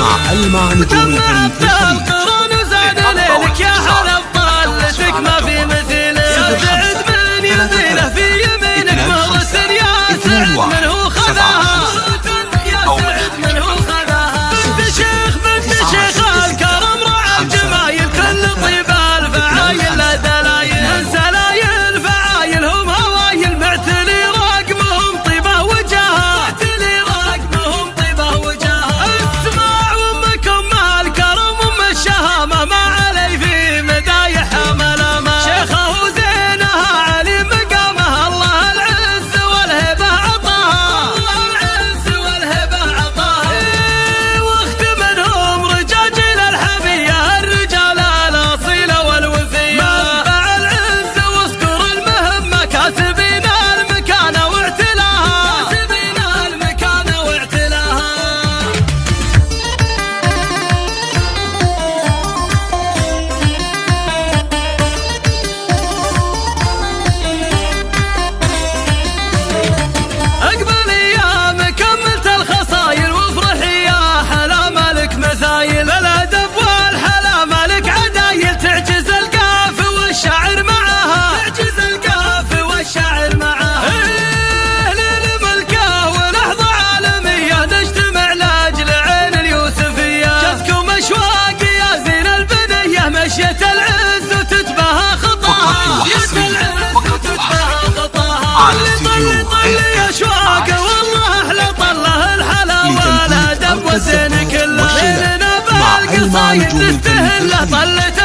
مع ألمع نجوم الفن في الخليج. وزاد ليلك يا حلب طلتك ما في مثيله، يا سعد من يميله في يمينك مهرس، يا سعد من هو خذاها، يا سعد من هو خذاها. بنت شيخ بنت شيخ الكرم رعى الجمايل، كل طيب الفعايل لا دلايل، من سلايل فعايل هم هوايل، معتلي رقمهم طيبه وجاها، معتلي رقمهم طيبه وجاها. اسمع امكم مع الكرم ام الشهامه، ما علي في مدايحها ملامه، شيخه وزينها علي مقامها، الله العز والهبه عطاها، الله العز والهبه عطاها. واخت منهم رجاجيل الحميه، الرجال الاصيله والوفيه، منبع العز واذكر المهمه، كاسبين المكانه واعتلاها، كاسبين المكانه واعتلاها. اقبل ايام كملت الخصايل، وافرحي يا حلا مالك مثايل، الادب والحلا مالك عدايل، تعجز القاف والشعر معاها، تعجز القاف والشعر معاها. للملكه ولحظه عالميه، نجتمع لاجل عين اليوسفيه، جذكم اشواق يا زين البنيه، مشيت العز وتتباهى خطاها، مشيت العز وتتباهى خطاها. طلي طلي يا اشواق والله احلى طله الحلا والادب والزين كله، ليلنا بالقصايد نستهله، طلت